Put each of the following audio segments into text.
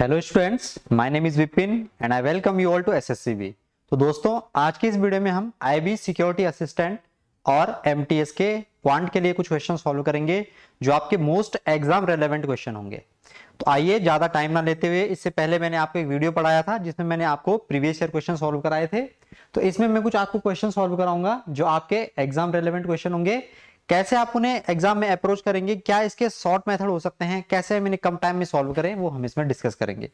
Hello students, my name is Vipin and I welcome you all to SSCB. तो दोस्तों, आज की इस वीडियो में हम आईबी सिक्योरिटी असिस्टेंट और एमटीएस के क्वांट के लिए कुछ क्वेश्चन सॉल्व करेंगे जो आपके मोस्ट एग्जाम रेलेवेंट क्वेश्चन होंगे। तो आइए ज्यादा टाइम ना लेते हुए, इससे पहले मैंने आपको एक वीडियो पढ़ाया था जिसमें मैंने आपको प्रीवियस ईयर क्वेश्चन सॉल्व कराए थे। तो इसमें मैं कुछ आपको क्वेश्चन सॉल्व कराऊंगा जो आपके एग्जाम रेलेवेंट क्वेश्चन होंगे। कैसे आप उन्हें एग्जाम में अप्रोच करेंगे, क्या इसके शॉर्ट मेथड हो सकते हैं, कैसे हम इन्हें कम टाइम में सॉल्व करें, वो हम इसमें डिस्कस करेंगे।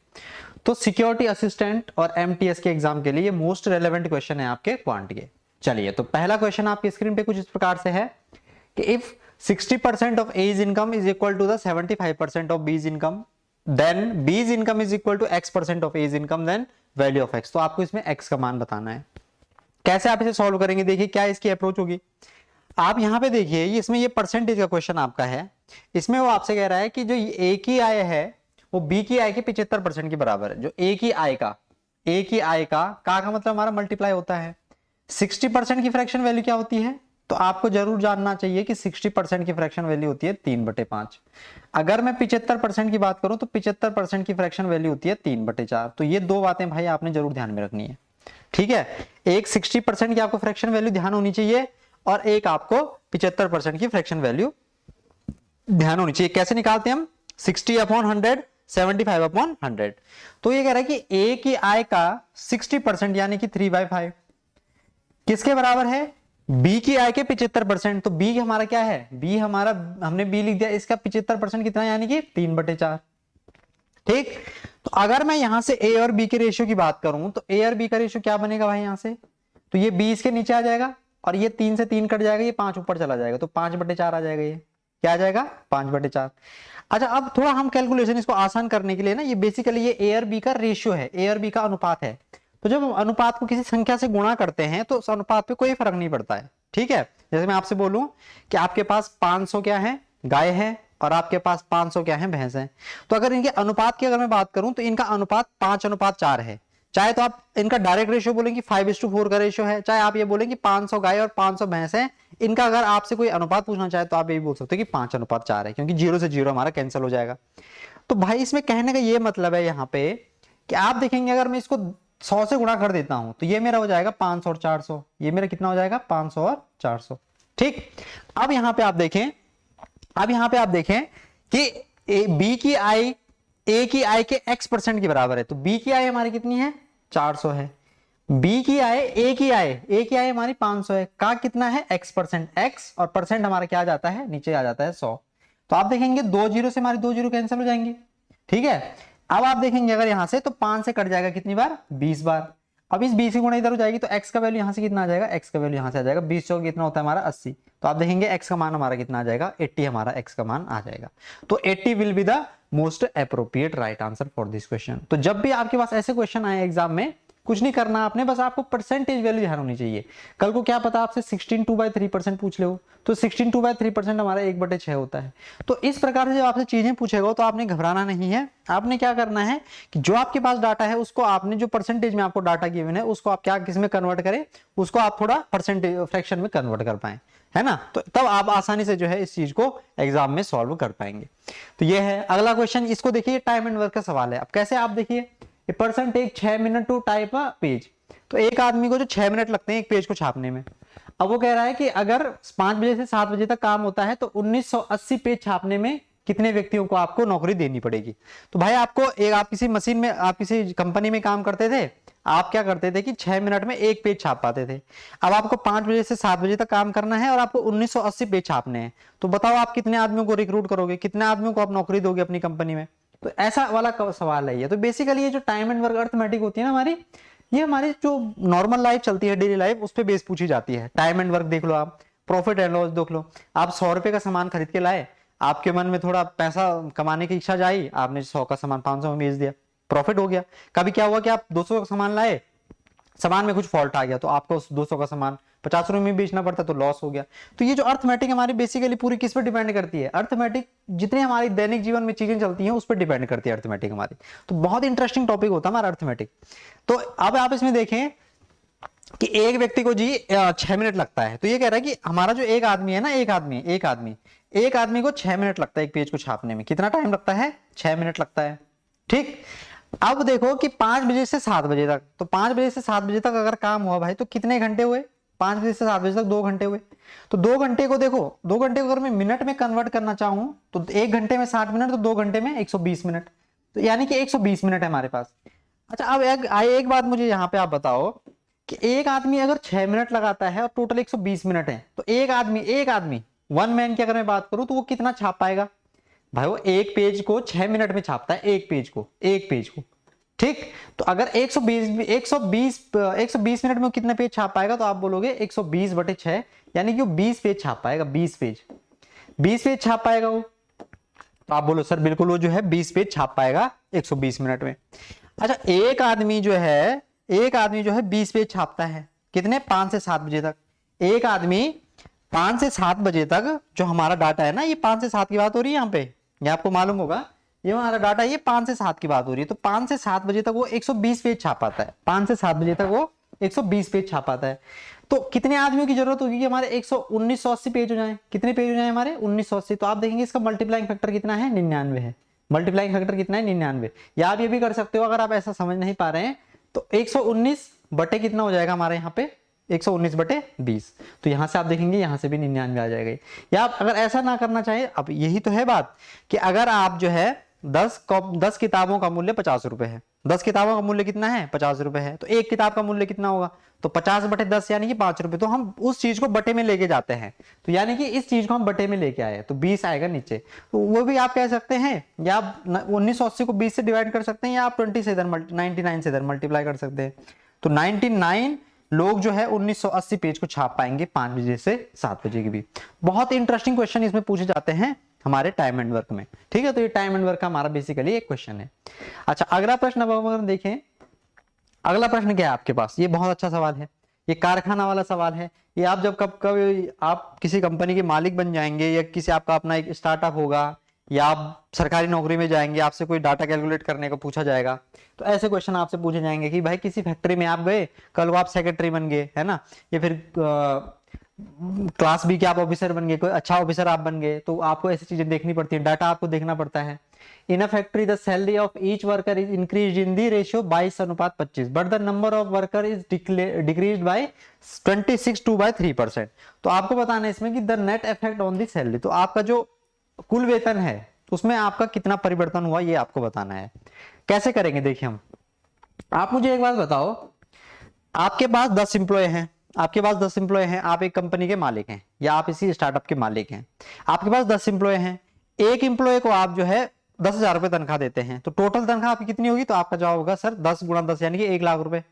तो सिक्योरिटी असिस्टेंट और एमटीएस के एग्जाम के लिए मोस्ट रेलेवेंट क्वेश्चन है आपके क्वांट के। चलिए, तो पहला क्वेश्चन आपकी स्क्रीन पे कुछ इस प्रकार से है कि if 60% of A's income is equal to the 75% of B's income, then B's income is equal to X% of A's income, then value of X। तो आपको इसमें X का मान बताना है। कैसे आप इसे सॉल्व करेंगे, देखिए क्या इसकी अप्रोच होगी। आप यहां पे देखिए, इसमें ये परसेंटेज का क्वेश्चन आपका है। इसमें वो आपसे कह रहा है कि जो ए की आय है वो बी की आय के 75% के बराबर है। जो ए की आय का का मतलब हमारा मल्टीप्लाई होता है। 60% की फ्रैक्शन वैल्यू क्या होती है, तो आपको जरूर जानना चाहिए कि 60% की फ्रैक्शन वैल्यू होती है 3/5। अगर मैं 75% की बात करूं तो 75% की फ्रैक्शन वैल्यू होती है 3/4। तो ये दो बातें भाई आपने जरूर ध्यान में रखनी है, ठीक है। एक 60% की आपको फ्रैक्शन वैल्यू ध्यान होनी चाहिए और एक आपको 75% की फ्रैक्शन वैल्यू ध्यान होनी चाहिए। कैसे निकालते हैं हम? 60/100, 75/100। तो ये कह रहा है कि ए की आय का 60% यानी कि 3/5 किसके बराबर है? बी की आय के 75%। तो बी हमारा क्या है? बी हमारा, हमने बी लिख दिया, इसका 75% कितना यानी कि 3/4। ठीक। तो अगर मैं यहां से ए और बी के रेशियो की बात करूं तो ए और बी का रेशियो क्या बनेगा भाई यहां से? तो ये 20 के नीचे आ जाएगा और ये 3 से 3 कट जाएगा, ये 5 ऊपर चला जाएगा, तो 5/4 आ जाएगा। ये क्या आ जाएगा? 5/4। अच्छा, अब थोड़ा हम कैलकुलेशन इसको आसान करने के लिए ना, ये बेसिकली ये ए और बी का रेशियो है, ए और बी का अनुपात है। तो जब हम अनुपात को किसी संख्या से गुणा करते हैं तो उस अनुपात पे कोई फर्क नहीं पड़ता है, ठीक है। जैसे मैं आपसे बोलूं कि आपके पास 500 क्या है? गाय है, और आपके पास 500 क्या है? भैंस है। तो अगर इनके अनुपात की अगर मैं बात करूं तो इनका अनुपात 5:4 है। चाहे तो आप इनका डायरेक्ट रेशियो बोलें कि 5:4 का रेशियो है, चाहे आप ये बोलें कि 500 गाय और 500 भैंस है। इनका अगर आपसे कोई अनुपात पूछना चाहे तो आप यही बोल सकते हो कि 5:4 है, क्योंकि 0 से 0 हमारा कैंसिल हो जाएगा। तो भाई इसमें कहने का ये मतलब है यहाँ पे कि आप देखेंगे अगर मैं इसको 100 से गुणा कर देता हूं तो ये मेरा हो जाएगा 500 और 400। ये मेरा कितना हो जाएगा? 500 और 400। ठीक। अब यहाँ पे आप देखें कि बी की आय ए की आय के x% के बराबर है। तो बी की आय हमारी कितनी है? 400 है। बी की आय ए की आय हमारी 500 है। का कितना है? x%। x और परसेंट हमारा क्या आ जाता है? नीचे आ जाता है 100। तो आप देखेंगे 2 जीरो से हमारी 2 जीरो कैंसिल हो जाएंगे, ठीक है। अब आप देखेंगे अगर यहां से तो 5 से कट जाएगा कितनी बार? 20 बार। अब इस 20 की गुणा इधर हो जाएगी तो x का वैल्यू यहां से कितना आ जाएगा? x का वैल्यू यहां से आ जाएगा 20 चौक कितना होता है हमारा? 80। तो आप देखेंगे x का मान हमारा कितना आ जाएगा? 80 हमारा x का मान आ जाएगा। तो 80 will be the most appropriate right answer for this question. तो जब भी आपके पास ऐसे क्वेश्चन आए एग्जाम में, कुछ नहीं करना आपने, बस आपको परसेंटेज वैल्यू ध्यान होनी चाहिए। कल को क्या पता आपसे 16/2/3% पूछ ले हो, तो 16/2/3% हमारा 1/6 होता है। तो इस प्रकार से जब आपसे चीजें पूछेगा तो आपने घबराना नहीं है। आपने क्या करना है कि जो आपके पास डाटा है उसको आपने, जो परसेंटेज में आपको डाटा गिवन है उसको आप क्या किस में कन्वर्ट करें, उसको आप थोड़ा परसेंटेज फ्रैक्शन में कन्वर्ट कर पाए, है ना। तो तब आप आसानी से जो है इस चीज को एग्जाम में सॉल्व कर पाएंगे। तो ये है अगला क्वेश्चन। इसको देखिए, टाइम एंड वर्क का सवाल है। अब कैसे आप देखिए, a person take 6 minute to type a page. तो एक आदमी को जो 6 मिनट लगते हैं एक पेज को छापने में। अब वो कह रहा है कि अगर 5 बजे से 7 बजे तक काम होता है तो 1980 पेज छापने में कितने व्यक्तियों को आपको नौकरी देनी पड़ेगी। तो भाई आपको आप किसी मशीन में, आप किसी कंपनी में काम करते थे, आप क्या करते थे कि 6 मिनट में एक पेज छाप पाते थे। अब आपको 5 बजे से 7 बजे तक काम करना है और आपको 1980 पेज छापने हैं। तो बताओ आप कितने आदमियों को रिक्रूट करोगे, कितने आदमियों को आप नौकरी दोगे अपनी कंपनी में। तो ऐसा वाला सवाल है ये। तो बेसिकली ये जो टाइम एंड वर्क अर्थमेटिक होती है ना हमारी, ये हमारी जो नॉर्मल लाइफ चलती है, डेली लाइफ, उस पर बेस पूछी जाती है। टाइम एंड वर्क देख लो, आप प्रॉफिट एंड लॉस देख लो। आप 100 रुपए का सामान खरीद के लाए, आपके मन में थोड़ा पैसा कमाने की इच्छा जाई, आपने 100 का सामान 500 में बेच दिया, प्रॉफिट हो गया। कभी क्या हुआ कि आप 200 का सामान लाए, सामान में कुछ फॉल्ट आ गया तो आपको 200 का सामान 50 रुपए में बेचना पड़ता, तो लॉस हो गया। तो ये जो अर्थमेटिक हमारी बेसिकली पूरी किस पे डिपेंड करती है? अर्थमेटिक जितनी हमारी दैनिक जीवन में चीजें चलती हैं उस पर डिपेंड करती है अर्थमेटिक हमारी। तो बहुत इंटरेस्टिंग टॉपिक होता है हमारा अर्थमेटिक। तो अब आप इसमें देखें कि एक व्यक्ति को जी 6 मिनट लगता है। तो ये कह रहा है कि हमारा जो एक आदमी है ना, एक आदमी को 6 मिनट लगता है एक पेज को छापने में। कितना टाइम लगता है? 6 मिनट लगता है, ठीक। अब देखो कि 5 बजे से 7 बजे तक, तो 5 बजे से 7 बजे तक अगर काम हुआ भाई तो कितने घंटे हुए? 5 बजे से 7 बजे तक 2 घंटे हुए। तो 2 घंटे को देखो, 2 घंटे को अगर मैं मिनट में कन्वर्ट करना चाहूं तो 1 घंटे में 60 मिनट, तो 2 घंटे में 120 मिनट, तो यानी कि 120 मिनट है हमारे पास। अच्छा अब एक बात मुझे यहाँ पे आप बताओ कि एक आदमी अगर 6 मिनट लगाता है और टोटल 120 मिनट है, तो एक आदमी 1 मैन की अगर मैं बात करूं तो वो कितना छाप पाएगा? भाई वो एक पेज को 6 मिनट में छापता है, एक पेज को, ठीक। तो अगर 120 मिनट में कितने पेज छाप पाएगा? तो आप बोलोगे 120/6, यानी कि वो 20 पेज छाप पाएगा, 20 पेज छाप पाएगा वो। तो आप बोलो सर बिल्कुल वो जो है 20 पेज छाप पाएगा 120 मिनट में। अच्छा एक आदमी जो है 20 पेज छापता है, कितने? 5 से 7 बजे तक। एक आदमी 5 से 7 बजे तक, जो हमारा डाटा है ना, ये 5 से 7 की बात हो रही है यहाँ पे, ये आपको मालूम होगा, ये हमारा डाटा, ये 5 से 7 की बात हो रही है। तो 5 से 7 बजे तक वो 120 पेज छापाता है, 5 से 7 बजे तक वो 120 पेज छापाता है। तो कितने आदमियों की जरूरत होगी कि हमारे 1980 पेज हो जाए? कितने पेज हो जाए हमारे? 1980। तो आप देखेंगे इसका मल्टीप्लाइंग फैक्टर कितना है? 99 है। मल्टीप्लाइंग फैक्टर कितना है? 99। या आप ये भी कर सकते हो, अगर आप ऐसा समझ नहीं पा रहे हैं तो 119 बटे कितना हो जाएगा हमारे यहाँ पे? 119/20। तो यहां से आप देखेंगे यहां से भी 99 आ जाएगा। या आप अगर ऐसा ना करना चाहे, अब यही तो है बात कि अगर आप जो है 10 किताबों का मूल्य 50 रुपए है, 10 किताबों का मूल्य कितना है? 50 रुपए है, तो एक किताब का मूल्य कितना होगा? तो 50/10 यानी कि 5 रुपए। तो हम उस चीज को बटे में लेके जाते हैं, तो यानी कि इस चीज को हम बटे में लेके आए, तो 20 आएगा नीचे। तो वो भी आप कह सकते हैं, या आप 1980 को 20 से डिवाइड कर सकते हैं, या आप 20 से इधर 99 से इधर मल्टीप्लाई कर सकते हैं। तो 99 लोग जो है 1980 पेज को छाप पाएंगे 5 बजे से 7 बजे के बीच। बहुत इंटरेस्टिंग क्वेश्चन इसमें पूछे जाते हैं हमारे टाइम एंड वर्क में, ठीक है। तो ये टाइम एंड वर्क का हमारा बेसिकली एक क्वेश्चन है। अच्छा अगला प्रश्न अब अगर देखें, अगला प्रश्न क्या है आपके पास? ये बहुत अच्छा सवाल है, ये कारखाना वाला सवाल है। ये आप जब कब आप किसी कंपनी के मालिक बन जाएंगे, या किसी आपका अपना एक स्टार्टअप होगा, या आप सरकारी नौकरी में जाएंगे, आपसे कोई डाटा कैलकुलेट करने को पूछा जाएगा, तो ऐसे क्वेश्चन आपसे पूछे जाएंगे कि भाई किसी फैक्ट्री में आप गए, कल को आप सेक्रेटरी बन गए, है ना, या फिर क्लास बी के आप ऑफिसर बन गए, कोई अच्छा ऑफिसर आप बन गए, तो आपको ऐसी चीजें देखनी पड़ती है, डाटा आपको देखना पड़ता है। In a factory, the salary of each worker is increased in the ratio 22:25, but the number of worker is decreased by 26/3%। तो आपको बताना है इसमें कि the net effect on the salary, तो आपका जो कुल वेतन है उसमें आपका कितना परिवर्तन हुआ, ये आपको बताना है। कैसे करेंगे देखिए हम, आप मुझे एक बात बताओ, आपके पास 10 एम्प्लॉय हैं, आप एक कंपनी के मालिक हैं, या आप इसी स्टार्टअप के मालिक हैं, आपके पास 10 एम्प्लॉय हैं, एक एम्प्लॉय को आप जो है 10,000 रुपए तनख्वाह देते हैं, तो टोटल तनख्वाह आपकी कितनी होगी? तो आपका जवाब होगा सर 10 × 10 यानी कि 1 लाख रुपए।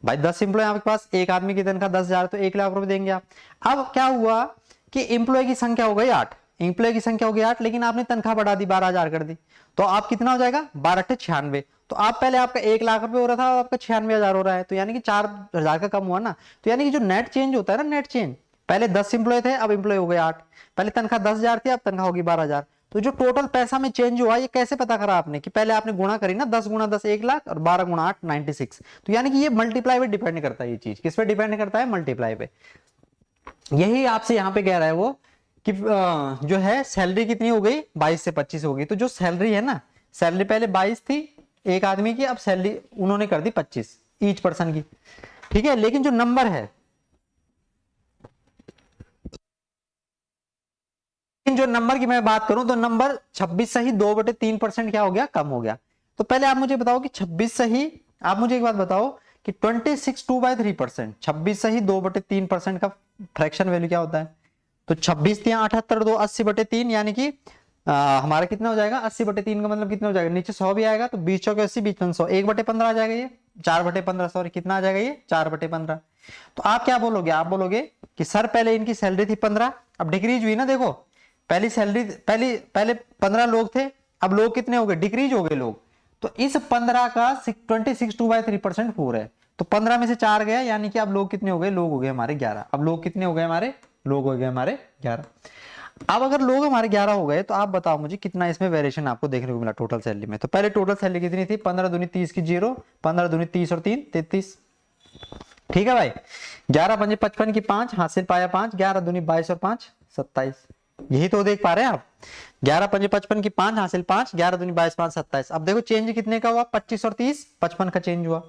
भाई 10 एम्प्लॉय आपके पास, एक आदमी की तनख्वाह 10,000, तो 1 लाख रुपए देंगे आप। अब क्या हुआ कि एम्प्लॉय की संख्या हो गई 8, लेकिन आपने तनख्वाह बढ़ा दी, 12,000 कर दी, तो आप कितना हो जाएगा? 12×8 = 96। तो आप पहले आपका 1 लाख रुपए हो रहा था, आपका 96,000 हो रहा है, तो यानी कि 4,000 का कम हुआ ना। तो यानी कि जो नेट चेंज होता है ना, नेट चेंज, पहले 10 एम्प्लॉय थे, अब एम्प्लॉय हो गए 8, पहले तनख्वाह 10,000 थी, अब तनख्वाह होगी 12,000। तो जो टोटल पैसा में चेंज हुआ, ये कैसे पता करा आपने? कि पहले आपने गुणा करी ना, 10 × 10 1 लाख, और 12 × 8 96। तो यानी कि ये मल्टीप्लाई पे डिपेंड करता है, ये चीज किस पे डिपेंड करता है? मल्टीप्लाई पे। यही आपसे यहाँ पे कह रहा है वो कि जो है सैलरी कितनी हो गई? 22 से 25 हो गई। तो जो सैलरी है ना, सैलरी पहले 22 थी एक आदमी की, अब सैलरी उन्होंने कर दी 25 ईच पर्सन की, ठीक है। लेकिन जो नंबर है, जो नंबर की मैं बात करूं, तो नंबर 26 से ही 2/3% क्या हो गया? कम हो गया। तो पहले आप मुझे बताओ कि 26 से ही, आप मुझे एक बात बताओ कि 26 2/3%, 26 से ही 2/3% का फ्रैक्शन वैल्यू क्या होता है? तो 26 × 78 2 80/3, यानी कि हमारा कितना हो जाएगा? 80/3 का मतलब कितना हो जाएगा? नीचे 100 भी आएगा, तो 20 × 80 20 100, 1/15 आ जाएगा, ये 4/15, सॉरी कितना आ जाएगा? ये 4/15। तो आप क्या बोलोगे? आप बोलोगे कि सर पहले इनकी सैलरी थी 15, अब डिक्रीज हुई ना, देखो पहली सैलरी, पहले 15 लोग थे, अब लोग कितने हो गए? डिक्रीज हो गए लोग। तो इस 15 का 26 2/3% 4 है, तो 15 में से 4 गया, यानी कि अब लोग कितने हो गए? लोग हो गए हमारे 11। अब लोग कितने हो गए हमारे? लोग हो गए हमारे 11। अब अगर लोग हमारे 11 हो गए, तो आप बताओ मुझे कितना इसमें वेरिएशन आपको देखने को मिला टोटल सैलरी में? तो पहले टोटल सैलरी कितनी थी? 15 दूनी 30 की 0, 15 दूनी 30 और 3 33, ठीक है भाई। 11 × 5 = 55 की 5, हाथ से पाया 5, 11 दूनी 22 और 5 27, यही तो देख पा रहे हैं आप। 11 पंजे 55 की 5 हासिल 5, 11 दूनी 22 5 27। अब देखो चेंज कितने का हुआ, 25 और 30, 55 का चेंज हुआ।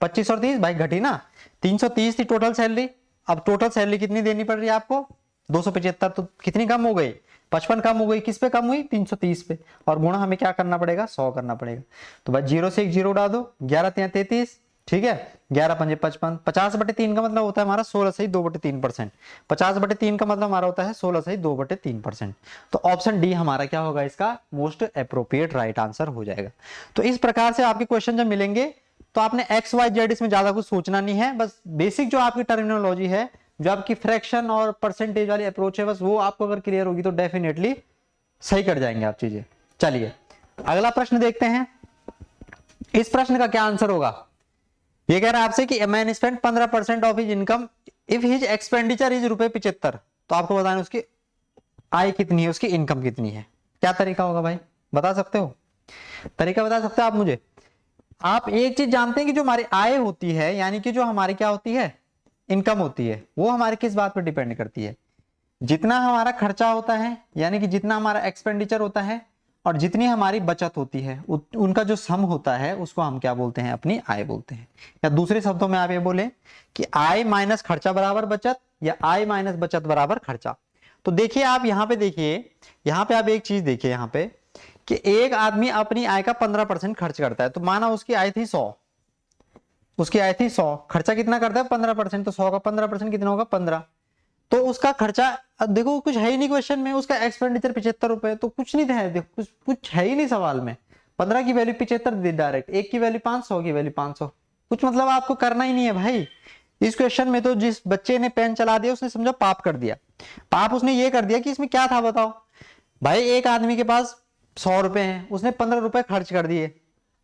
25 और 30 भाई घटी ना, 330 थी टोटल सैलरी। अब टोटल सैलरी कितनी देनी पड़ रही है आपको, 275। तो कितनी कम हो गई, 55 कम हो गई, किस पे कम हुई, 330 पे। और गुणा हमें क्या करना पड़ेगा, 100 करना पड़ेगा। तो भाई 0 से एक 0 उड़ा दो, 11 3 33, ठीक है। 11 पंजे 55, 50/3 का मतलब होता है हमारा 16/2/3%। 50/3 का मतलब हमारा होता है 16/2/3%। तो ऑप्शन डी हमारा क्या होगा, इसका मोस्ट अप्रोप्रिएट राइट आंसर हो जाएगा। तो इस प्रकार से आपके क्वेश्चन जब मिलेंगे तो आपने एक्स वाई जेड इसमें ज्यादा कुछ सोचना नहीं है, बस बेसिक जो आपकी टर्मिनोलॉजी है, जो आपकी फ्रैक्शन और परसेंटेज वाली अप्रोच है, बस वो आपको अगर क्लियर होगी तो डेफिनेटली सही कर जाएंगे आप चीजें। चलिए अगला प्रश्न देखते हैं। इस प्रश्न का क्या आंसर होगा, ये कह रहा है आपसे कि man spend 15% of his income if his expenditure is ₹75। तो आपको बताना उसकी आय कितनी है, उसकी इनकम कितनी है। क्या तरीका होगा भाई, बता सकते हो, तरीका बता सकते हो आप मुझे। आप एक चीज जानते हैं कि जो हमारी आय होती है, यानी कि जो हमारी क्या होती है, इनकम होती है, वो हमारे किस बात पर डिपेंड करती है, जितना हमारा खर्चा होता है, यानी कि जितना हमारा एक्सपेंडिचर होता है, और जितनी हमारी बचत होती है, उनका जो सम होता है उसको हम क्या बोलते हैं, अपनी आय बोलते हैं। या दूसरे शब्दों में आप ये बोले कि आय माइनस खर्चा बराबर बचत, या आय माइनस बचत बराबर खर्चा। तो देखिए आप यहाँ पे देखिए, यहाँ पे आप एक चीज देखिए यहाँ पे कि एक आदमी अपनी आय का 15% खर्च करता है। तो माना उसकी आय थी 100, उसकी आय थी 100, खर्चा कितना करता है 15%, तो 100 का 15% कितना होगा, 15। तो उसका खर्चा, अब देखो कुछ है ही नहीं क्वेश्चन में, उसका एक्सपेंडिचर 75 रुपए, तो कुछ नहीं है, देखो कुछ है ही नहीं सवाल में। 15 की वैल्यू 75 दी डायरेक्ट, 1 की वैल्यू 500 की वैल्यू 500, कुछ मतलब आपको करना ही नहीं है भाई। इस क्वेश्चन में तो जिस बच्चे ने पेन चला दिया उसने समझो पाप कर दिया। पाप उसने ये कर दिया कि इसमें क्या था बताओ भाई, एक आदमी के पास 100 रुपए हैं, उसने 15 रुपए खर्च कर दिए,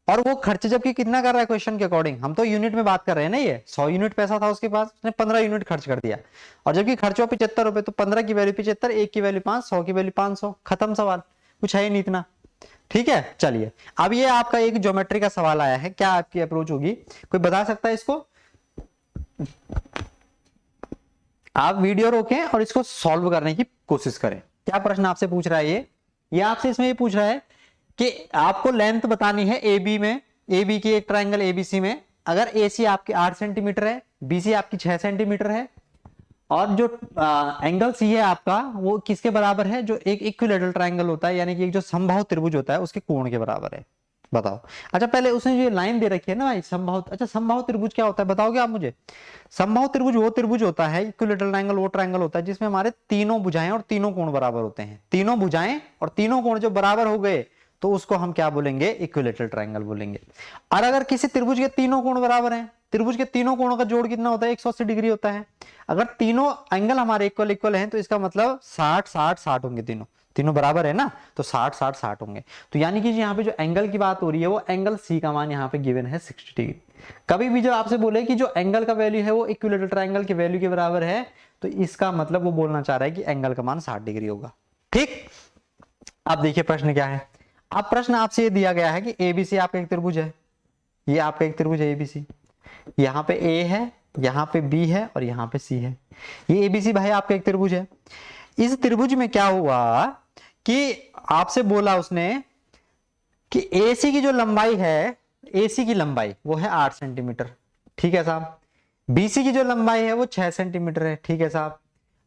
और वो खर्च जबकि कितना कर रहा है क्वेश्चन के अकॉर्डिंग, हम तो यूनिट में बात कर रहे हैं ना, ये 100 यूनिट पैसा था उसके पास, उसने 15 यूनिट खर्च कर दिया, और जबकि खर्च हुआ 75 रुपए, तो 15 की वैल्यू 75, 1 की वैल्यू 5, 100 की वैल्यू 500, खत्म सवाल, कुछ है ही नहीं इतना। ठीक है, चलिए अब ये आपका एक ज्योमेट्री का सवाल आया है, क्या आपकी अप्रोच होगी, कोई बता सकता है इसको। आप वीडियो रोकें और इसको सॉल्व करने की कोशिश करें। क्या प्रश्न आपसे पूछ रहा है ये आपसे इसमें ये पूछ रहा है कि आपको लेंथ बतानी है ए बी में, ए बी की एक ट्राइंगल एबीसी में, अगर ए सी आपकी 8 सेंटीमीटर है, बी सी आपकी 6 सेंटीमीटर है, और जो एंगल सी है आपका वो किसके बराबर है, जो एक इक्विलेटरल ट्राइंगल होता है, यानी कि एक जो समबाहु त्रिभुज होता है उसके कोण के बराबर है। बताओ। अच्छा पहले उसने जो लाइन दे रखी है ना भाई समबाहु, अच्छा समबाहु त्रिभुज क्या होता है बताओगे आप मुझे। समबाहु त्रिभुज वो त्रिभुज होता है, इक्विलेटरल ट्रायंगल वो ट्रायंगल होता है जिसमें हमारे तीनों भुजाएं और तीनों कोण बराबर होते हैं। तीनों भुजाएं और तीनों कोण जो बराबर हो गए तो उसको हम क्या बोलेंगे, इक्विलेटरल ट्रायंगल बोलेंगे। और अगर किसी त्रिभुज के तीनों कोण बराबर हैं, त्रिभुज के तीनों कोणों का जोड़ कितना होता है, 180 डिग्री होता है। अगर तीनों एंगल हमारे इक्वल इक्वल हैं तो इसका मतलब 60 60 60 होंगे, तीनों तीनों बराबर है ना, तो 60 60 60 होंगे। तो यानी कि यहाँ पे जो एंगल की बात हो रही है वो एंगल सी का मान यहाँ पे गिवन है 60 डिग्री। कभी भी जो आपसे बोले कि जो एंगल का वैल्यू है वो इक्विलेटरल ट्रायंगल की वैल्यू के बराबर है, तो इसका मतलब वो बोलना चाह रहा है कि एंगल का मान 60 डिग्री होगा। ठीक, अब देखिए प्रश्न क्या है। अब प्रश्न आपसे ये दिया गया है कि एबीसी आपका एक त्रिभुज है, ये आपका एक त्रिभुज है एबीसी, यहाँ पे ए है, यहाँ पे बी है और यहाँ पे सी है। ये एबीसी भाई आपका एक त्रिभुज है। इस त्रिभुज में क्या हुआ कि आपसे बोला उसने कि एसी की जो लंबाई है, एसी की लंबाई वो है 8 सेंटीमीटर, ठीक है साहब। बीसी की जो लंबाई है वो 6 सेंटीमीटर है, ठीक है साहब।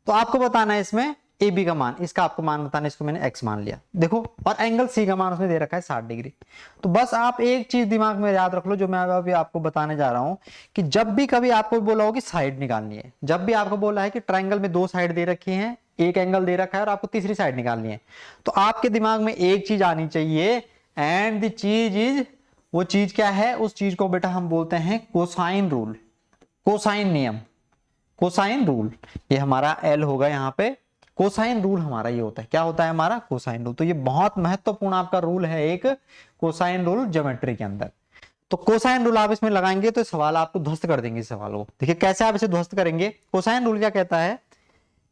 तो आपको बताना है इसमें ए बी का मान, इसका आपको मान बताना, इसको मैंने एक्स मान लिया देखो, और एंगल सी का मान उसने दे रखा है 60 डिग्री। तो बस आप एक चीज दिमाग में याद रख लो जो मैं अभी आपको बताने जा रहा हूं, कि जब भी कभी आपको बोला हो कि साइड निकालनी है, जब भी आपको बोला है कि ट्रायंगल में 2 साइड दे रखी हैं, एक एंगल दे रखा है और आपको तीसरी साइड निकालनी है, तो आपके दिमाग में एक चीज आनी चाहिए, एंड द चीज इज, वो चीज क्या है, उस चीज को बेटा हम बोलते हैं कोसाइन रूल, कोसाइन नियम, कोसाइन रूल। ये हमारा एल होगा यहाँ पे, कोसाइन रूल हमारा ये होता है, क्या होता है हमारा, कोसाइन रूल। तो ये बहुत महत्वपूर्ण आपका रूल है एक, कोसाइन रूल ज्योमेट्री के अंदर। तो कोसाइन रूल आप इसमें लगाएंगे तो सवाल आपको ध्वस्त कर देंगे इस सवाल को। देखिए कैसे आप इसे ध्वस्त करेंगे। कोसाइन रूल क्या कहता है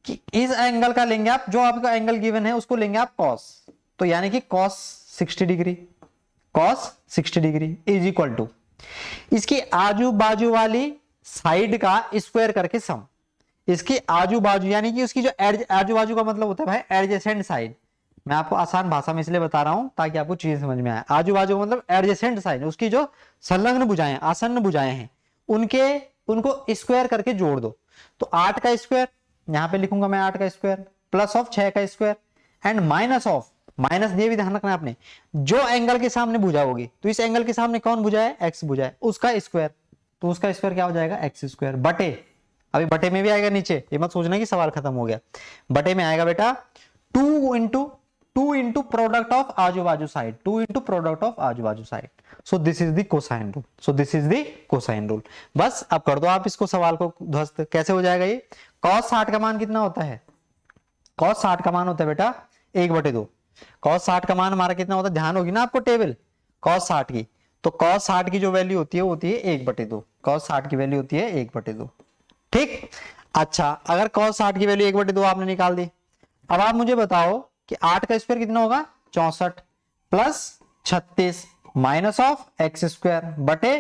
कि इस एंगल का लेंगे आप, जो आपका एंगल गिवन है उसको लेंगे आप कॉस, तो यानी कि cos 60 degree, cos 60 degree is equal to इसकी आजू बाजू वाली साइड का स्क्वायर करके सम, इसकी आजू बाजू यानी कि उसकी जो आजू बाजू का मतलब होता है भाई एडजेसेंट साइड। मैं आपको आसान भाषा में इसलिए बता रहा हूं ताकि आपको चीज समझ में आए। आजू बाजू का मतलब एडजेसेंट साइड, उसकी जो संलग्न भुजाएं, आसन्न भुजाएं हैं, उनको स्क्वायर करके जोड़ दो। तो 8 का स्क्वायर यहां पे लिखूंगा मैं, 8 का स्क्वायर प्लस ऑफ 6 का square and minus of, minus ये भी ध्यान रखना आपने, जो एंगल के सामने भुजा होगी, तो इस एंगल के सामने कौन भुजा है, एक्स भुजा है, उसका स्क्वायर। तो उसका स्क्वायर क्या हो जाएगा, एक्स स्क्वायर बटे, अभी बटे में भी आएगा नीचे, ये मत सोचना कि सवाल खत्म हो गया, बटे में आएगा बेटा 2 इंटू प्रोडक्ट ऑफ आजू बाजू साइड, 2 इंटू प्रोडक्ट ऑफ आजू बाजू side. So this is the cosine rule, so this is the cosine rule. बस अब कर दो आप इसको सवाल को ध्वस्त। कैसे हो जाएगा ये, cos 60 का मान कितना होता है, cos 60 का मान होता है बेटा 1/2। cos 60 का मान हमारा कितना होता है, ध्यान होगी ना आपको टेबल cos 60 की, तो cos 60 की जो वैल्यू होती है वो होती है 1/2, cos 60 की वैल्यू होती है 1/2। ठीक, अच्छा अगर cos 60 की वैल्यू 1/2 आपने निकाल दी, अब आप मुझे बताओ कि 8 का स्क्वायर कितना होगा, 64 plus 36 minus of x square बटे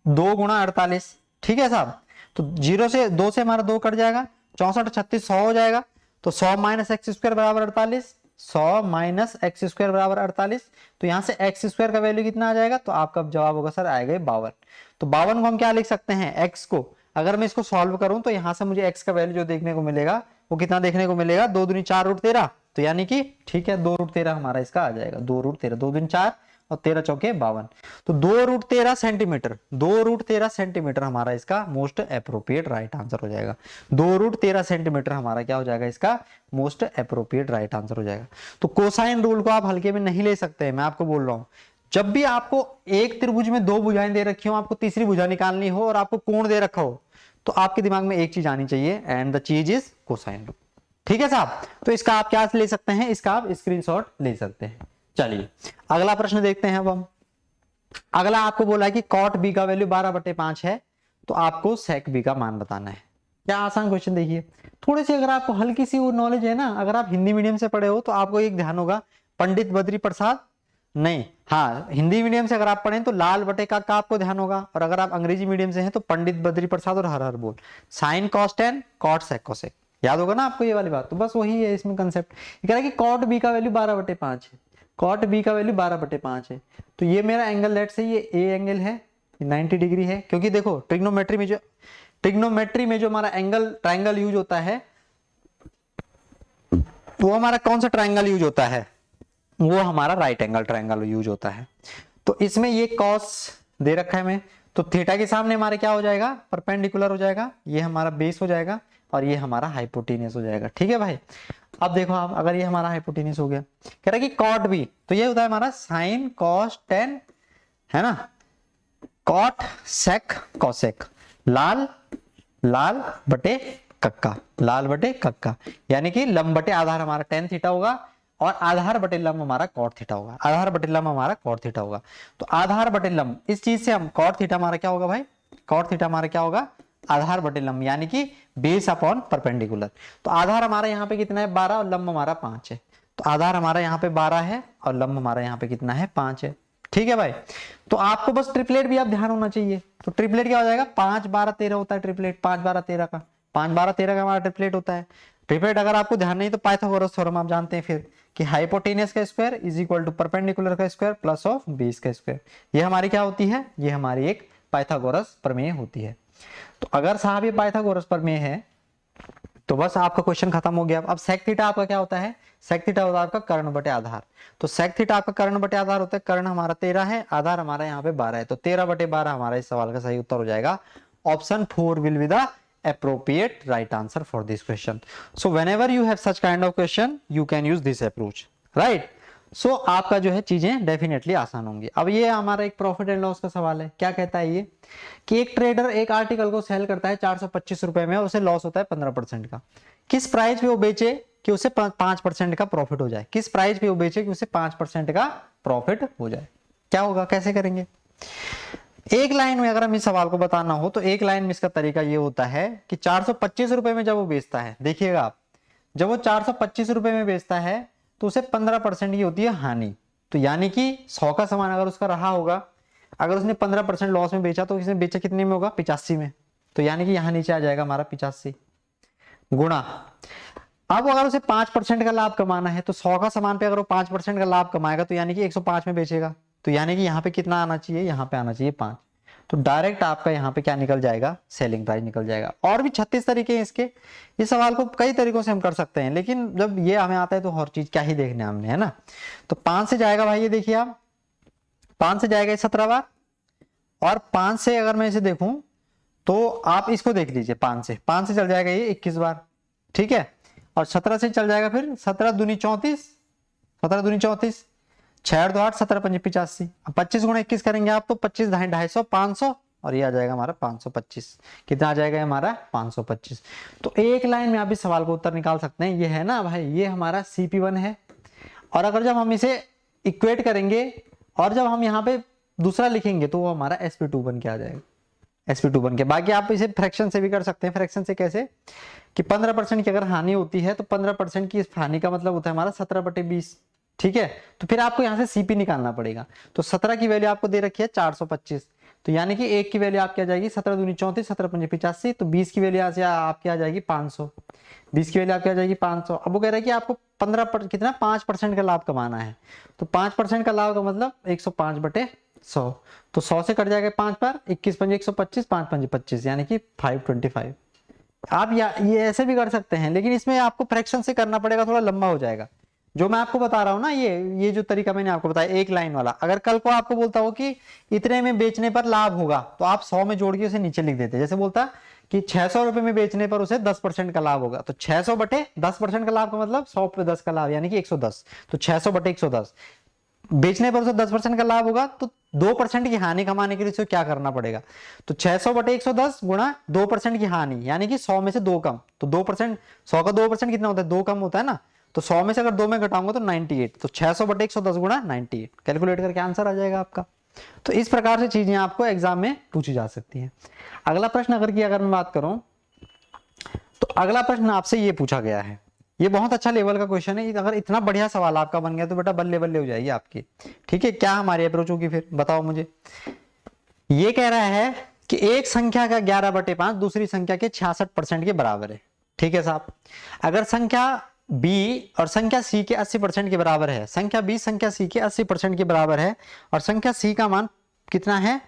2 गुणा 48। ठीक है साहब, तो 0 से 2 से हमारा 2 कट जाएगा, 64 36 100 हो जाएगा, तो 100 माइनस एक्स स्क्वायर बराबर 48, 100 माइनस एक्स स्क्वायर बराबर 48। तो यहां से एक्स स्क्वायर का वैल्यू कितना आ जाएगा, तो आपका जवाब होगा सर आएगा 52। तो 52 को हम क्या लिख सकते हैं, एक्स को अगर मैं इसको सॉल्व करूं तो यहां से मुझे एक्स का वैल्यू जो देखने को मिलेगा वो कितना देखने को मिलेगा, 2 दूनी 4 रूट 13, तो यानी कि ठीक है 2 रूट 13 हमारा इसका आ जाएगा, 2 रूट 13, 2 दूनी 4 और 13 चौके 52, तो 2 रूट 13 सेंटीमीटर, 2 रूट 13 सेंटीमीटर हमारा इसका मोस्ट अप्रोप्रिएट राइट आंसर हो जाएगा। 2 रूट 13 सेंटीमीटर हमारा क्या हो जाएगा, इसका मोस्ट अप्रोप्रिएट राइट आंसर हो जाएगा। तो कोसाइन रूल को आप हल्के में नहीं ले सकते, मैं आपको बोल रहा हूं, जब भी आपको एक त्रिभुज में 2 भुजाएं दे रखी हो, आपको तीसरी भुजा निकालनी हो और आपको कोण दे रखा हो, तो आपके दिमाग में एक चीज आनी चाहिए, एंड द चीज इज कोसाइन रूल। ठीक है साहब, तो इसका आप क्या ले सकते हैं, इसका आप स्क्रीनशॉट ले सकते हैं। चलिए अगला प्रश्न देखते हैं। अब हम अगला आपको बोला है कि कॉट बी का वैल्यू 12/5 है, तो आपको सेक बी का मान बताना है। क्या आसान क्वेश्चन, देखिए थोड़ी सी अगर आपको हल्की सी वो नॉलेज है ना, अगर आप हिंदी मीडियम से पढ़े हो तो आपको एक ध्यान होगा, पंडित बद्री प्रसाद नहीं, हाँ हिंदी मीडियम से अगर आप पढ़ें तो लाल बटे का आपको ध्यान होगा, और अगर आप अंग्रेजी मीडियम से हैं तो पंडित बद्री प्रसाद और हर हर बोल, sine cos tan cot sec cosec, याद होगा ना आपको ये वाली बात। तो बस वही है इसमें कंसेप्ट, कह रहा है कि कॉट बी का वैल्यू 12/5 है, कॉट बी का वैल्यू 12/5 है, तो ये मेरा एंगल लेट से ये ए एंगल है, 90 डिग्री है, क्योंकि देखो ट्रिग्नोमेट्री में जो हमारा एंगल ट्राइंगल यूज होता है, वो हमारा कौन सा ट्राइंगल यूज होता है, वो हमारा राइट एंगल ट्राइंगल यूज होता है। तो इसमें ये कॉस दे रखा है हमें, तो थीटा के सामने हमारे क्या हो जाएगा, परपेंडिकुलर हो जाएगा, ये हमारा बेस हो जाएगा और ये हमारा हाइपोटेनियस हो जाएगा। ठीक है भाई, अब देखो आप, अगर ये हमारा हाइपोटेनियस हो गया, कह रहा है कि कॉट बी, तो ये होता है हमारा साइन कॉस टेन, है ना, कॉट सेक कॉसेक, लाल लाल बटे कक्का, लाल बटे कक्का, यानी कि लंब बटे आधार हमारा टेन थीटा होगा और आधार बटे लंब हमारा कॉट थीटा होगा, आधार बटे लंब हमारा कॉट थीटा होगा। तो आधार बटे लंब, इस चीज से हम कॉट थीटा हमारा क्या होगा भाई, कॉट थीटा हमारा क्या होगा, आधार बटे लंब, यानी कि बेस अपॉन परपेंडिकुलर। तो आधार हमारा यहाँ पे कितना है 12 और लंब हमारा 5 है, तो आधार हमारा यहाँ पे 12 है और लंब हमारा यहाँ पे कितना है 5 है। ठीक है भाई, तो आपको बस ट्रिपलेट भी आप ध्यान होना चाहिए, तो ट्रिपलेट क्या हो जाएगा, 5 12 13 होता है ट्रिपलेट, 5 12 13 का, 5 12 13 का हमारा ट्रिपलेट होता है। ट्रिपलेट अगर आपको ध्यान नहीं तो पाइथागोरस थ्योरम आप जानते हैं फिर, कि हाइपोटेनियस का square is equal to perpendicular का स्क्वायर प्लस ऑफ बेस का स्क्वायर, ये हमारी क्या होती है, ये हमारी एक पाइथागोरस प्रमेय होती है। तो अगर साहब ये पाइथागोरस प्रमेय है तो बस आपका क्वेश्चन खत्म हो गया। अब सेक थीटा आपका क्या होता है, सेक थीटा होता है आपका कर्ण बटे आधार, तो सेक थीटा आपका कर्ण बटे आधार होता है, कर्ण हमारा 13 है, आधार हमारा यहाँ पे 12 है, तो 13/12 हमारा इस सवाल का सही उत्तर हो जाएगा। Option 4 will be the appropriate right answer for this question. So whenever you have such kind of question you can use this approach, right? So आपका जो है चीजें डेफिनेटली आसान होंगी। अब ये हमारा एक प्रॉफिट एंड लॉस का सवाल है। क्या कहता है ये कि एक ट्रेडर एक आर्टिकल को सेल करता है 425 रुपए में, उसे लॉस होता है 15% का। किस प्राइस पे वो बेचे कि उसे 5% का प्रॉफिट हो जाए, किस प्राइस पे वो बेचे कि उसे 5% का प्रॉफिट हो जाए। क्या होगा, कैसे करेंगे? एक लाइन में अगर हम इस सवाल को बताना हो तो एक लाइन में इसका तरीका ये होता है कि 425 रुपए में जब वो बेचता है, देखिएगा आप, जब वो 425 रुपए में बेचता है तो उसे 15% की होती है हानि। तो यानी कि 100 का सामान अगर उसका रहा होगा, अगर उसने 15% लॉस में बेचा तो इसने बेचा कितने में होगा, 85 में, तो यानी कि यहाँ नीचे आ जाएगा हमारा 85। गुणा, अब अगर उसे 5% का लाभ कमाना है तो 100 का सामान पे अगर वो 5% का लाभ कमाएगा तो यानी कि 105 में बेचेगा, तो यानी कि यहाँ पे कितना आना चाहिए, यहाँ पे आना चाहिए 5। तो डायरेक्ट आपका यहाँ पे क्या निकल जाएगा, सेलिंग प्राइस निकल जाएगा। और भी 36 तरीके हैं इसके, इस सवाल को कई तरीकों से हम कर सकते हैं, लेकिन जब ये हमें आता है तो हर चीज क्या ही देखने हमने, है ना। तो 5 से जाएगा भाई, ये देखिए आप 5 से जाएगा 17 बार, और 5 से अगर मैं इसे देखूं तो आप इसको देख लीजिए, 5 से चल जाएगा ये 21 बार, ठीक है। और 17 से चल जाएगा फिर 17 दूनी 34, 17 दूनी 34, 6 2 8, 17 5 85। अब 25 गुणा 21 करेंगे आप तो 25 250, 500, और ये आ जाएगा हमारा 525। कितना आ जाएगा हमारा 525। तो एक लाइन में आप इस सवाल को उत्तर निकाल सकते हैं। ये है ना भाई, ये हमारा CP1 है, और अगर जब हम इसे इक्वेट करेंगे और जब हम यहाँ पे दूसरा लिखेंगे तो वो हमारा SP2 बन के आ जाएगा, SP2 बन के। बाकी आप इसे फ्रैक्शन से भी कर सकते हैं। फ्रैक्शन से कैसे कि 15% की अगर हानि होती है तो 15% की हानि का मतलब होता है हमारा 17/20, ठीक है। तो फिर आपको यहाँ से CP निकालना पड़ेगा। तो 17 की वैल्यू आपको दे रखी है 425, तो यानी कि 1 की वैल्यू आपकी आ जाएगी 17 दूनी 34, 17 पंजे 85, तो 20 की वैल्यू आपकी आ जाएगी 500, 20 की वैल्यू आपकी आ जाएगी 500। अब वो कह रहा है कि आपको 15 5% का लाभ कमाना है, तो 5% का लाभ का मतलब 105/100, तो 100 से कट जाएगा 5 बार, 21 पंजे 125, 5 पंजे 25, यानी कि 525। आप ये ऐसे भी कर सकते हैं, लेकिन इसमें आपको फ्रैक्शन से करना पड़ेगा, थोड़ा लंबा हो जाएगा। जो मैं आपको बता रहा हूं ना, ये जो तरीका मैंने आपको बताया एक लाइन वाला, अगर कल को आपको बोलता हो कि इतने में बेचने पर लाभ होगा, तो आप 100 में जोड़ के उसे नीचे लिख देते। जैसे बोलता कि 600 रुपए में बेचने पर उसे 10% का लाभ होगा, तो 600/10% का लाभ का मतलब 100 पे 10 का लाभ, यानी कि 110, तो 600/110 बेचने पर उसे 10% का लाभ होगा, तो 2% की हानि कमाने के लिए उसे क्या करना पड़ेगा, तो 600/110 गुणा 2% की हानि, यानी कि 100 में से 2 कम, तो 2%, 100 का 2% कितना होता है, 2 कम होता है ना, तो 100 में से अगर 2 में घटाऊंगा तो 98, तो 600/110 गुणा 98, कैलकुलेट करके आंसर आ जाएगा आपका। तो इस प्रकार से चीजें आपको एग्जाम में पूछी जा सकती हैं। अगला प्रश्न अगर मैं बात करूं तो अगला प्रश्न आपसे ये पूछा गया है, ये बहुत अच्छा लेवल का क्वेश्चन है। अगर इतना बढ़िया सवाल आपका बन गया तो बेटा बल्ले बल्ले हो जाएगी आपकी, ठीक है। क्या हमारी अप्रोच होगी फिर बताओ मुझे। ये कह रहा है कि एक संख्या का 11/5 दूसरी संख्या के 66% के बराबर है, ठीक है साहब। अगर संख्या B और संख्या C के 80% के बराबर है, संख्या B संख्या C के 80% के बराबर है, और संख्या C का मान कितना है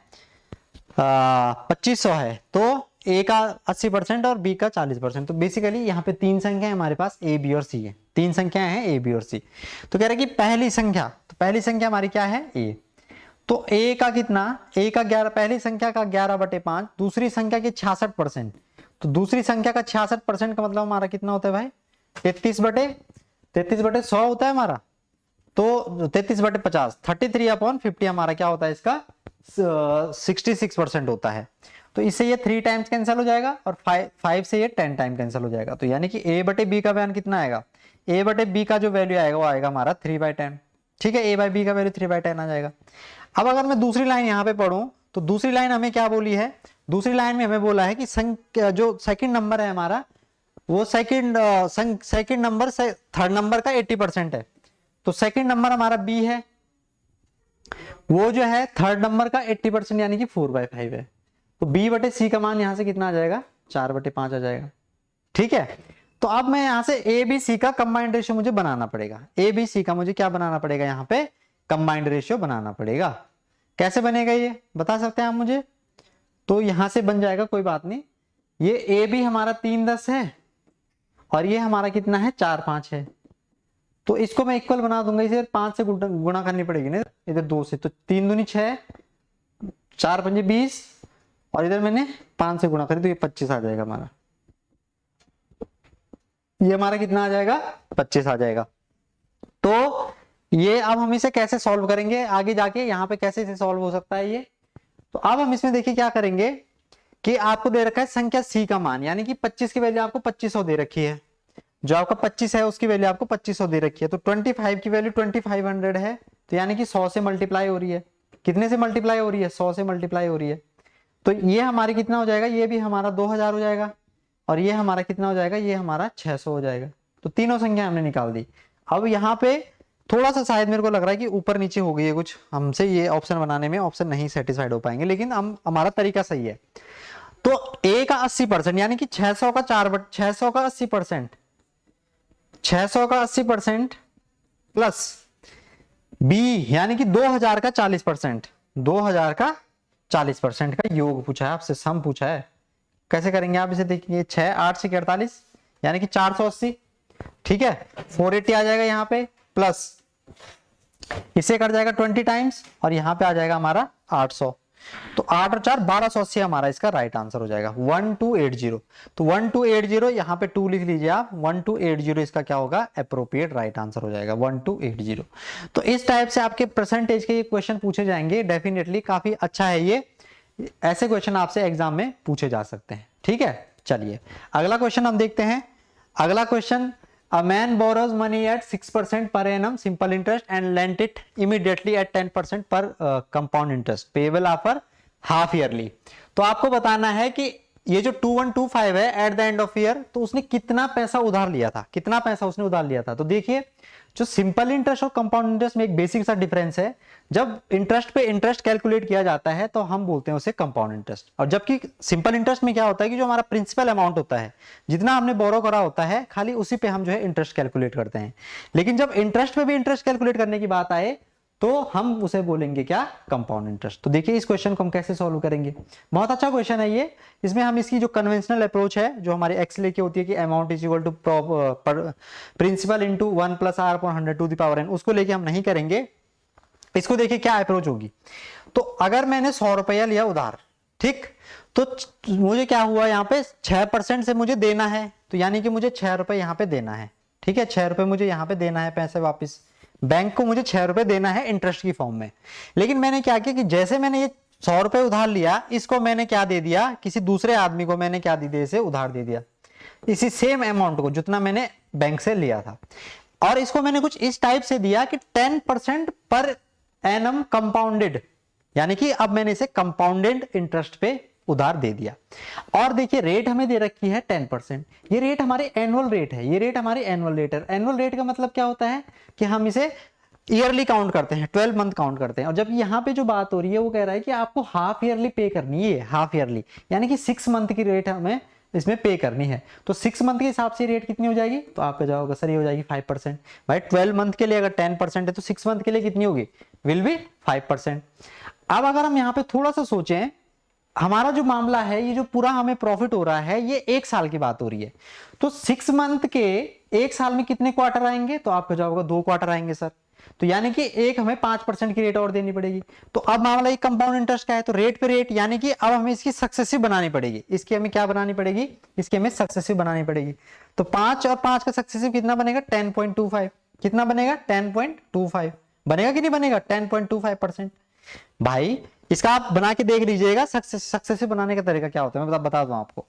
2500 है, तो A का 80% और B का 40%। तो बेसिकली यहाँ पे 3 संख्या है हमारे पास, A B और C है, 3 संख्याएं हैं A B और C। तो कह रहे कि पहली संख्या हमारी क्या है A, तो A का कितना, A का 11, पहली संख्या का 11/5, दूसरी संख्या के 66%, तो दूसरी संख्या का 66% का मतलब हमारा कितना होता है भाई 33/100 होता है हमारा, तो 33/50, 33/50 हमारा क्या होता है इसका 66% होता है। तो इससे ये 3 टाइम्स कैंसिल हो जाएगा और 5 से ये 10 टाइम कैंसिल हो जाएगा, तो यानी कि A/B का बयान कितना आएगा, A/B का जो वैल्यू आएगा वो आएगा हमारा 3/10, ठीक है। A/B का वैल्यू 3/10 आ जाएगा। अब अगर मैं दूसरी लाइन यहाँ पे पढ़ूं तो दूसरी लाइन हमें क्या बोली है, दूसरी लाइन में हमें बोला है कि जो सेकंड नंबर है हमारा वो सेकंड नंबर से थर्ड नंबर का 80% है, तो सेकंड नंबर हमारा B है, वो जो है थर्ड नंबर का 80% यानी कि 4/5 है, तो B/C का मान यहां से कितना आ जाएगा 4/5 आ जाएगा, ठीक है। तो अब मैं यहां से ABC का कंबाइंड रेशियो मुझे बनाना पड़ेगा, ABC का मुझे क्या बनाना पड़ेगा, यहाँ पे कंबाइंड रेशियो बनाना पड़ेगा। कैसे बनेगा ये बता सकते हैं आप मुझे, तो यहां से बन जाएगा, कोई बात नहीं, ये AB हमारा 310 है और ये हमारा कितना है 4-5 है, तो इसको मैं इक्वल बना दूंगा, इसे 5 से गुणा करनी पड़ेगी ना इधर 2 से, तो 3 दूनी 6, 4 पंजे 20, और इधर मैंने 5 से गुणा करी तो ये 25 आ जाएगा हमारा, ये हमारा कितना आ जाएगा 25 आ जाएगा। तो ये अब हम इसे कैसे सॉल्व करेंगे आगे जाके, यहाँ पे कैसे इसे सॉल्व हो सकता है ये, तो अब हम इसमें देखिए क्या करेंगे कि आपको दे रखा है संख्या C का मान, यानी कि 25 की वैल्यू आपको 2500 दे रखी है, जो आपका 25 है उसकी वैल्यू आपको 2500 दे रखी है, तो 25 की वैल्यू 2500 है, तो यानी कि 100 से मल्टीप्लाई हो रही है, कितने से मल्टीप्लाई हो रही है 100 से मल्टीप्लाई हो रही है, तो ये हमारी कितना हो जाएगा, ये भी हमारा 2000 हो जाएगा, और ये हमारा कितना हो जाएगा, ये हमारा 600 हो जाएगा। तो तीनों संख्या हमने निकाल दी। अब यहाँ पे थोड़ा सा शायद मेरे को लग रहा है कि ऊपर नीचे हो गई है कुछ, हमसे ये ऑप्शन बनाने में ऑप्शन नहीं सेटिस्फाइड हो पाएंगे, लेकिन हम हमारा तरीका सही है। तो ए का 80% यानी कि 600 का 600 का 80%, 600 का 80% प्लस बी यानी कि 2000 का 40%, 2000 का 40% का योग पूछा है आपसे, सम पूछा है। कैसे करेंगे आप इसे, देखिए 6 8 से 48 यानी कि 480, ठीक है। 480 आ जाएगा यहाँ पे, प्लस इसे कट जाएगा 20 टाइम्स और यहाँ पे आ जाएगा हमारा 800। तो 8 और 4 1280 हमारा इसका राइट आंसर हो जाएगा 1280। तो 1280 यहाँ पे 2 लिख लीजिए आप, 1280 इसका क्या होगा, अप्रोप्रिएट राइट आंसर हो जाएगा 1280। तो इस टाइप से आपके परसेंटेज के ये क्वेश्चन पूछे जाएंगे, डेफिनेटली काफी अच्छा है ये, ऐसे क्वेश्चन आपसे एग्जाम में पूछे जा सकते हैं, ठीक है। चलिए अगला क्वेश्चन हम देखते हैं। अगला question, a man borrows money at 6% per annum simple interest and lent it immediately at 10% per compound interest payable after half yearly। तो आपको बताना है कि ये जो 2125 है at the end of year, तो उसने कितना पैसा उधार लिया था, कितना पैसा उसने उधार लिया था। तो देखिए जो सिंपल इंटरेस्ट और कंपाउंड इंटरेस्ट में एक बेसिक सा डिफरेंस है, जब इंटरेस्ट पे इंटरेस्ट कैलकुलेट किया जाता है तो हम बोलते हैं उसे कंपाउंड इंटरेस्ट, और जबकि सिंपल इंटरेस्ट में क्या होता है कि जो हमारा प्रिंसिपल अमाउंट होता है, जितना हमने बोरो करा होता है, खाली उसी पे हम जो है इंटरेस्ट कैलकुलेट करते हैं। लेकिन जब इंटरेस्ट पे भी इंटरेस्ट कैलकुलेट करने की बात आए तो हम उसे बोलेंगे क्या, कंपाउंड इंटरेस्ट। तो देखिए इस क्वेश्चन को हम कैसे सॉल्व करेंगे। बहुत अच्छा क्वेश्चन है ये। इसमें हम इसकी जो कन्वेंशनल अप्रोच है, जो हमारे एक्स लेके होती है कि amount is equal to principal into 1 plus r upon 100 to the power n, उसको लेके हम नहीं करेंगे। इसको देखिए क्या अप्रोच होगी। तो अगर मैंने 100 रुपया लिया उधार, ठीक, तो मुझे क्या हुआ, यहाँ पे 6% से मुझे देना है, तो यानी कि मुझे 6 रुपए यहाँ पे देना है, ठीक है। 6 रुपए मुझे यहाँ पे देना है, पैसे वापिस बैंक को मुझे 6 रुपए देना है इंटरेस्ट की फॉर्म में। लेकिन मैंने क्या किया कि जैसे मैंने ये 100 रुपए उधार लिया, इसको मैंने क्या दे दिया, किसी दूसरे आदमी को मैंने क्या दे दिया, इसे उधार दे दिया, इसी सेम अमाउंट को जितना मैंने बैंक से लिया था। और इसको मैंने कुछ इस टाइप से दिया कि 10% पर एनम कंपाउंडेड, यानी कि अब मैंने इसे कंपाउंडेड इंटरेस्ट पे उधार दे दिया। और देखिए रेट हमें दे रखी है 10%, ये रेट हमारी एनुअल रेट है, ये रेट हमारी एनुअल रेट है। एनुअल रेट का मतलब क्या होता है कि हम इसे ईयरली काउंट करते हैं, 12 मंथ काउंट करते हैं। और जब यहाँ पे जो बात हो रही है वो कह रहा है कि आपको हाफ ईयरली पे करनी है, हाफ ईयरली यानी कि 6 मंथ की रेट हमें इसमें पे करनी है। तो 6 मंथ के हिसाब से रेट कितनी हो जाएगी, तो आपका जवाब होगा सर ये हो जाएगी 5%। भाई 12 मंथ के लिए अगर 10% है तो 6 मंथ के लिए कितनी होगी, विल बी 5%। अब अगर हम यहाँ पे थोड़ा सा सोचें, हमारा जो मामला है, ये जो पूरा हमें प्रॉफिट हो रहा है, ये 1 साल की बात हो रही है। तो 6 मंथ के 1 साल में कितने क्वार्टर आएंगे, तो आपका जवाब होगा 2 क्वार्टर आएंगे सर। तो यानी कि एक हमें 5% की रेट और देनी पड़ेगी। तो अब मामला ये कंपाउंड इंटरेस्ट का है, तो रेट पे रेट, यानी कि अब हमें इसकी सक्सेसिव बनानी पड़ेगी। इसकी हमें क्या बनानी पड़ेगी, इसकी हमें सक्सेसिव बनानी पड़ेगी। तो 5 और 5 का सक्सेसिव कितना बनेगा, 10.25। कितना बनेगा, 10.25 बनेगा कि नहीं बनेगा, 10.25%। भाई इसका आप बना के देख लीजिएगा, सक्सेसिव बनाने का तरीका क्या होता है मैं बता दूं आपको।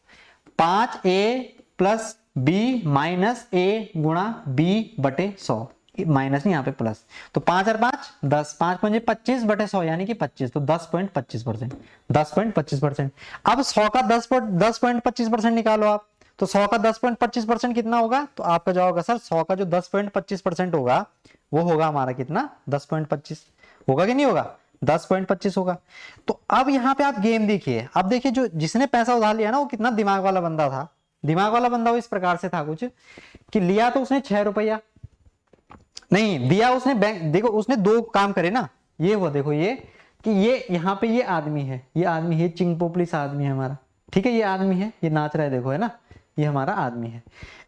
5a प्लस बी माइनस ए गुणा बी बटे 100, माइनस नहीं यहाँ पे प्लस। तो 5 और 5 10, 5 मुझे 25 बटे 100 यानी कि 25, तो 10.25%, 10.25%। अब 100 का 10.25% निकालो आप, तो 100 का 10.25% कितना होगा, तो आपका जवाब होगा सर 100 का जो 10.25% होगा वो होगा हमारा कितना, 10.25 होगा कि नहीं होगा, 10.25 होगा। तो अब यहाँ पे आप गेम देखिए, अब देखिए जो जिसने पैसा उधार लिया ना वो कितना दिमाग वाला बंदा था। दिमाग वाला बंदा वो इस प्रकार से था कुछ कि लिया तो उसने 6 रुपया, नहीं दिया उसने बैंक, देखो उसने 2 काम करे ना, ये वो देखो ये कि ये यहाँ पे ये आदमी है, ये आदमी है, चिंगपोपली आदमी है हमारा, ठीक है, ये आदमी है, ये नाच रहा है देखो, है ना, ये हमारा आदमी है।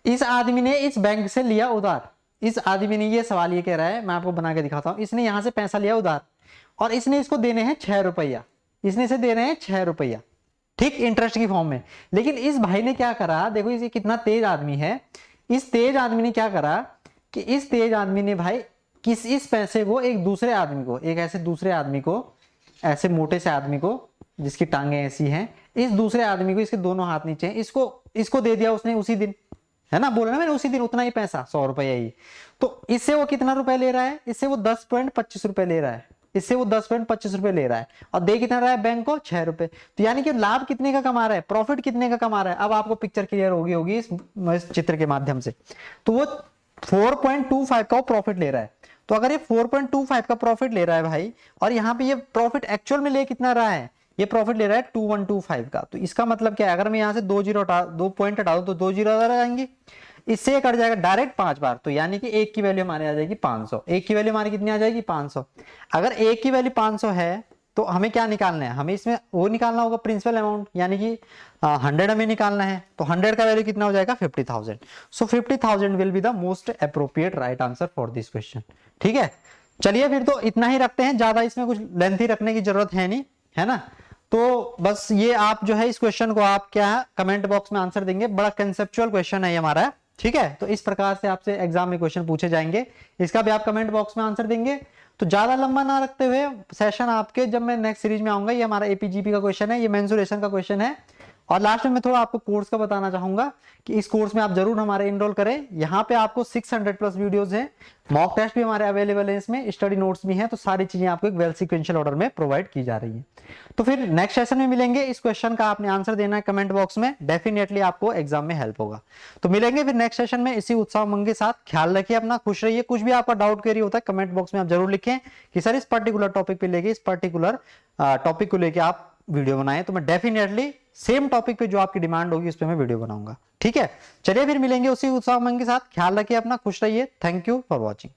इस आदमी ने इस बैंक से लिया उधार, इस आदमी ने, ये सवाल ये कह रहा है, मैं आपको बना के दिखाता हूं, इसने यहां से पैसा लिया उधार और इसने इसको देने हैं 6 रुपया, इसने इसे दे रहे हैं 6 रुपया, ठीक, इंटरेस्ट की फॉर्म में। लेकिन इस भाई ने क्या करा, देखो इसे कितना तेज आदमी है, इस तेज आदमी ने क्या करा कि इस तेज आदमी ने भाई इस पैसे को एक दूसरे आदमी को, एक ऐसे दूसरे आदमी को, ऐसे मोटे से आदमी को जिसकी टांगे ऐसी हैं, इस दूसरे आदमी को, इसके दोनों हाथ नीचे हैं, इसको दे दिया उसने उसी दिन, है ना, बोला ना मैंने उसी दिन, उतना ही पैसा 100 रुपया ही। तो इससे वो कितना रुपए ले रहा है, इससे वो 10.25 रुपए ले रहा है, इससे वो 10.25 रुपए ले रहा है और दे कितना रहा है बैंक को, 6 रुपए। तो यानी कि लाभ कितने का कमा रहा है, प्रॉफिट कितने का कमा रहा है। अब आपको पिक्चर क्लियर होगी इस चित्र के माध्यम से। तो वो 4.25 का प्रॉफिट ले रहा है। तो अगर ये 4.25 का प्रॉफिट ले रहा है भाई, और यहाँ पे ये प्रॉफिट एक्चुअल में ले कितना रहा है, ये प्रॉफिट ले रहा है 2125 का। तो इसका मतलब क्या है, अगर मैं यहाँ से 2 पॉइंट हटा दूं तो 2 जीरो आ जाएंगे, इससे ये कट जाएगा डायरेक्ट 5 बार, तो यानी कि एक की वैल्यू हमारे आ जाएगी 500। एक की वैल्यू हमारी कितनी आ जाएगी 500। अगर एक की वैल्यू 500 है तो हमें क्या निकालना है, हमें इसमें वो निकालना होगा प्रिंसिपल अमाउंट, यानी कि 100 हमें निकालना है। तो 100 का वैल्यू कितना हो जाएगा 50,000। सो 50,000 will be the most appropriate right answer for this question. ठीक है, चलिए फिर तो इतना ही रखते हैं, ज्यादा इसमें कुछ लेंथी रखने की जरूरत है नहीं, है ना। तो बस ये आप जो है इस क्वेश्चन को आप क्या है कमेंट बॉक्स में आंसर देंगे, बड़ा कंसेप्चुअल क्वेश्चन है ये हमारा। ठीक है, तो इस प्रकार से आपसे एग्जाम में क्वेश्चन पूछे जाएंगे, इसका भी आप कमेंट बॉक्स में आंसर देंगे। तो ज्यादा लंबा ना रखते हुए सेशन आपके जब मैं नेक्स्ट सीरीज में आऊंगा, ये हमारा एपीजीपी का क्वेश्चन है, ये मेंसुरेशन का क्वेश्चन है। और लास्ट में मैं थोड़ा आपको कोर्स का बताना चाहूंगा कि इस कोर्स में आप जरूर हमारे इनरोल करें। यहाँ पे आपको 600 प्लस वीडियोस हैं, मॉक टेस्ट भी हमारे अवेलेबल है, इसमें स्टडी नोट्स भी हैं, तो सारी चीजें आपको एक वेल सीक्वेंशियल ऑर्डर में प्रोवाइड की जा रही है। तो फिर नेक्स्ट सेशन में मिलेंगे, इस क्वेश्चन का आपने आंसर देना है कमेंट बॉक्स में, डेफिनेटली आपको एग्जाम में हेल्प होगा। तो मिलेंगे फिर नेक्स्ट सेशन में इसी उत्साह उमंग के साथ। ख्याल रखिए अपना, खुश रहिए। कुछ भी आपका डाउट क्वेरी होता है कमेंट बॉक्स में आप जरूर लिखें कि सर इस पर्टिकुलर टॉपिक पे लेके, इस पर्टिकुलर टॉपिक को लेके आप वीडियो बनाएं, तो मैं डेफिनेटली सेम टॉपिक पे जो आपकी डिमांड होगी उस पे मैं वीडियो बनाऊंगा। ठीक है, चलिए फिर मिलेंगे उसी उत्साह उमंग के साथ। ख्याल रखिए अपना, खुश रहिए। Thank you for watching.